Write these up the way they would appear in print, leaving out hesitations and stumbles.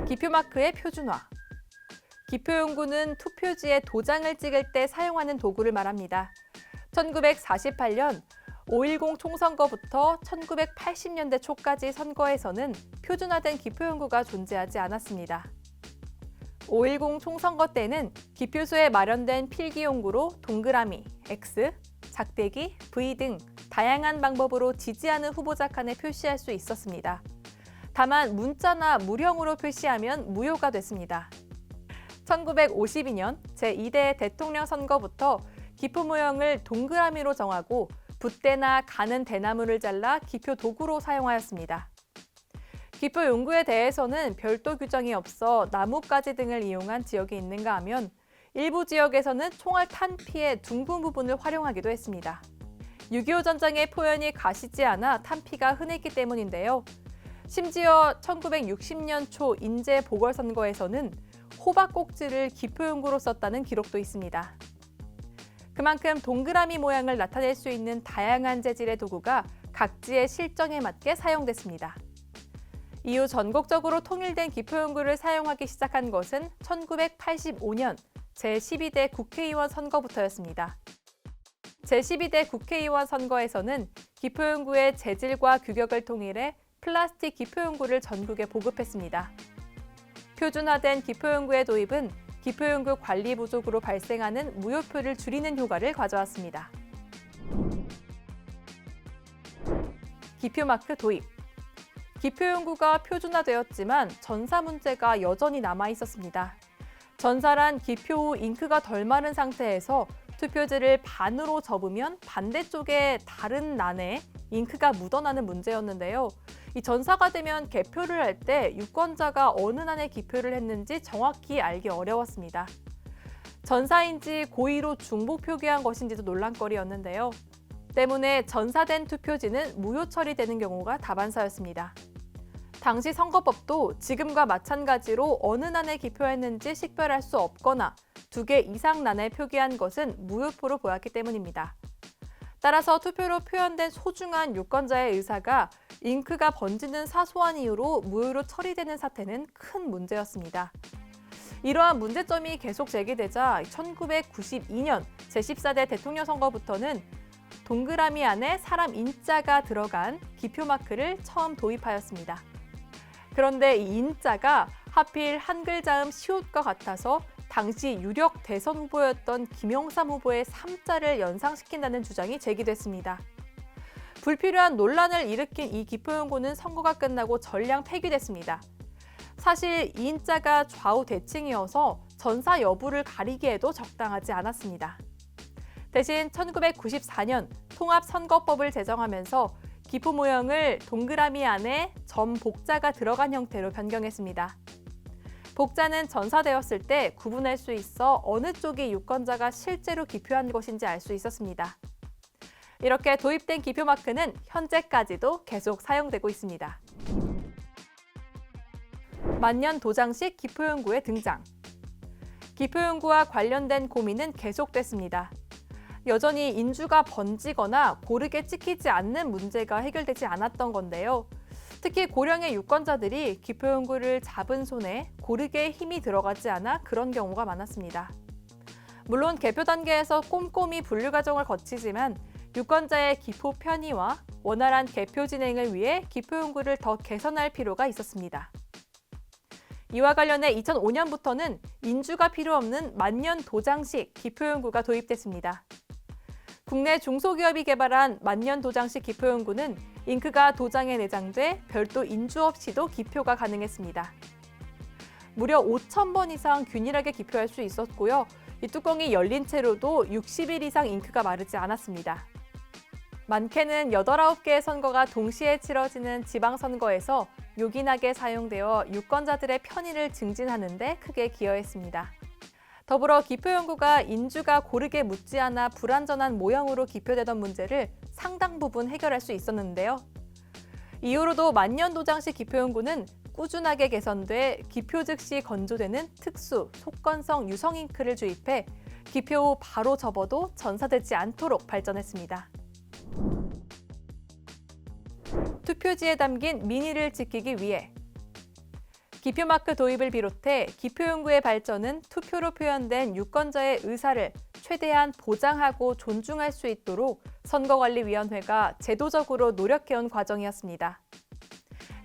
기표마크의 표준화. 기표용구는 투표지에 도장을 찍을 때 사용하는 도구를 말합니다. 1948년 5.10 총선거부터 1980년대 초까지 선거에서는 표준화된 기표용구가 존재하지 않았습니다. 5.10 총선거 때는 기표소에 마련된 필기용구로 동그라미, X, 작대기, V 등 다양한 방법으로 지지하는 후보자 칸에 표시할 수 있었습니다. 다만 문자나 무령으로 표시하면 무효가 됐습니다. 1952년 제2대 대통령 선거부터 기표 모형을 동그라미로 정하고 붓대나 가는 대나무를 잘라 기표 도구로 사용하였습니다. 기표 용구에 대해서는 별도 규정이 없어 나뭇가지 등을 이용한 지역이 있는가 하면 일부 지역에서는 총알 탄피의 둥근 부분을 활용하기도 했습니다. 6.25 전쟁의 표현이 가시지 않아 탄피가 흔했기 때문인데요. 심지어 1960년 초 인제 보궐선거에서는 호박 꼭지를 기표용구로 썼다는 기록도 있습니다. 그만큼 동그라미 모양을 나타낼 수 있는 다양한 재질의 도구가 각지의 실정에 맞게 사용됐습니다. 이후 전국적으로 통일된 기표용구를 사용하기 시작한 것은 1985년 제12대 국회의원 선거부터였습니다. 제12대 국회의원 선거에서는 기표용구의 재질과 규격을 통일해 플라스틱 기표용구를 전국에 보급했습니다. 표준화된 기표용구의 도입은 기표용구 관리 부족으로 발생하는 무효표를 줄이는 효과를 가져왔습니다. 기표마크 도입. 기표용구가 표준화되었지만 전사 문제가 여전히 남아 있었습니다. 전사란 기표 후 잉크가 덜 마른 상태에서 투표지를 반으로 접으면 반대쪽에 다른 난에 잉크가 묻어나는 문제였는데요. 이 전사가 되면 개표를 할 때 유권자가 어느 난에 기표를 했는지 정확히 알기 어려웠습니다. 전사인지 고의로 중복 표기한 것인지도 논란거리였는데요. 때문에 전사된 투표지는 무효 처리되는 경우가 다반사였습니다. 당시 선거법도 지금과 마찬가지로 어느 난에 기표했는지 식별할 수 없거나 2개 이상 난에 표기한 것은 무효표로 보였기 때문입니다. 따라서 투표로 표현된 소중한 유권자의 의사가 잉크가 번지는 사소한 이유로 무효로 처리되는 사태는 큰 문제였습니다. 이러한 문제점이 계속 제기되자 1992년 제14대 대통령 선거부터는 동그라미 안에 사람 인자가 들어간 기표마크를 처음 도입하였습니다. 그런데 이 인자가 하필 한글 자음 시옷과 같아서 당시 유력 대선 후보였던 김영삼 후보의 3자를 연상시킨다는 주장이 제기됐습니다. 불필요한 논란을 일으킨 이 기표용구는 선거가 끝나고 전량 폐기됐습니다. 사실 이 인자가 좌우 대칭이어서 전사 여부를 가리기에도 적당하지 않았습니다. 대신 1994년 통합선거법을 제정하면서 기표 모형을 동그라미 안에 점 복자가 들어간 형태로 변경했습니다. 복자는 전사되었을 때 구분할 수 있어 어느 쪽이 유권자가 실제로 기표한 것인지 알 수 있었습니다. 이렇게 도입된 기표마크는 현재까지도 계속 사용되고 있습니다. 만년 도장식 기표용구의 등장. 기표용구와 관련된 고민은 계속됐습니다. 여전히 인주가 번지거나 고르게 찍히지 않는 문제가 해결되지 않았던 건데요. 특히 고령의 유권자들이 기표용구를 잡은 손에 고르게 힘이 들어가지 않아 그런 경우가 많았습니다. 물론 개표 단계에서 꼼꼼히 분류 과정을 거치지만 유권자의 기표 편의와 원활한 개표 진행을 위해 기표용구를 더 개선할 필요가 있었습니다. 이와 관련해 2005년부터는 인주가 필요 없는 만년 도장식 기표용구가 도입됐습니다. 국내 중소기업이 개발한 만년 도장식 기표용구는 잉크가 도장에 내장돼 별도 인주 없이도 기표가 가능했습니다. 무려 5,000번 이상 균일하게 기표할 수 있었고요. 이 뚜껑이 열린 채로도 60일 이상 잉크가 마르지 않았습니다. 많게는 8, 9개의 선거가 동시에 치러지는 지방선거에서 요긴하게 사용되어 유권자들의 편의를 증진하는 데 크게 기여했습니다. 더불어 기표용구가 인주가 고르게 묻지 않아 불완전한 모형으로 기표되던 문제를 상당 부분 해결할 수 있었는데요. 이후로도 만년 도장식 기표용구는 꾸준하게 개선돼 기표 즉시 건조되는 특수, 속건성 유성 잉크를 주입해 기표 후 바로 접어도 전사되지 않도록 발전했습니다. 투표지에 담긴 민의를 지키기 위해 기표마크 도입을 비롯해 기표용구의 발전은 투표로 표현된 유권자의 의사를 최대한 보장하고 존중할 수 있도록 선거관리위원회가 제도적으로 노력해온 과정이었습니다.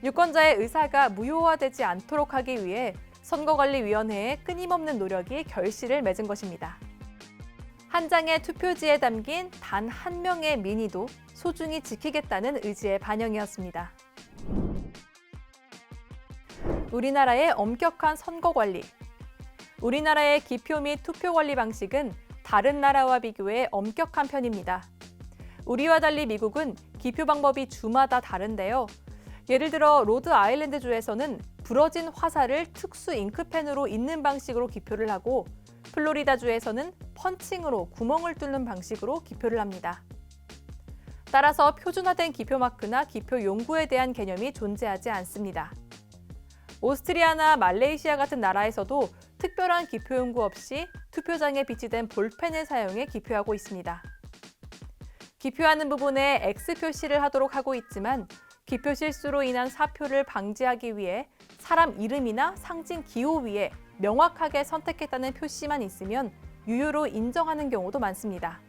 유권자의 의사가 무효화되지 않도록 하기 위해 선거관리위원회의 끊임없는 노력이 결실을 맺은 것입니다. 한 장의 투표지에 담긴 단 한 명의 민의도 소중히 지키겠다는 의지의 반영이었습니다. 우리나라의 엄격한 선거관리. 우리나라의 기표 및 투표 관리 방식은 다른 나라와 비교해 엄격한 편입니다. 우리와 달리 미국은 기표 방법이 주마다 다른데요. 예를 들어 로드 아일랜드 주에서는 부러진 화살을 특수 잉크펜으로 잇는 방식으로 기표를 하고 플로리다 주에서는 펀칭으로 구멍을 뚫는 방식으로 기표를 합니다. 따라서 표준화된 기표 마크나 기표 용구에 대한 개념이 존재하지 않습니다. 오스트리아나 말레이시아 같은 나라에서도 특별한 기표 용구 없이 투표장에 비치된 볼펜을 사용해 기표하고 있습니다. 기표하는 부분에 X 표시를 하도록 하고 있지만 기표 실수로 인한 사표를 방지하기 위해 사람 이름이나 상징 기호 위에 명확하게 선택했다는 표시만 있으면 유효로 인정하는 경우도 많습니다.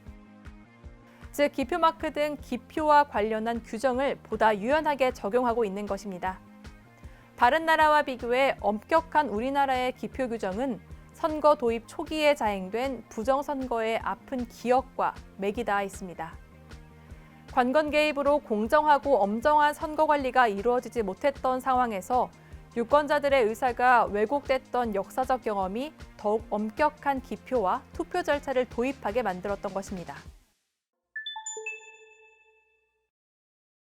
즉, 기표 마크 등 기표와 관련한 규정을 보다 유연하게 적용하고 있는 것입니다. 다른 나라와 비교해 엄격한 우리나라의 기표 규정은 선거 도입 초기에 자행된 부정선거의 아픈 기억과 맥이 닿아 있습니다. 관건 개입으로 공정하고 엄정한 선거 관리가 이루어지지 못했던 상황에서 유권자들의 의사가 왜곡됐던 역사적 경험이 더욱 엄격한 기표와 투표 절차를 도입하게 만들었던 것입니다.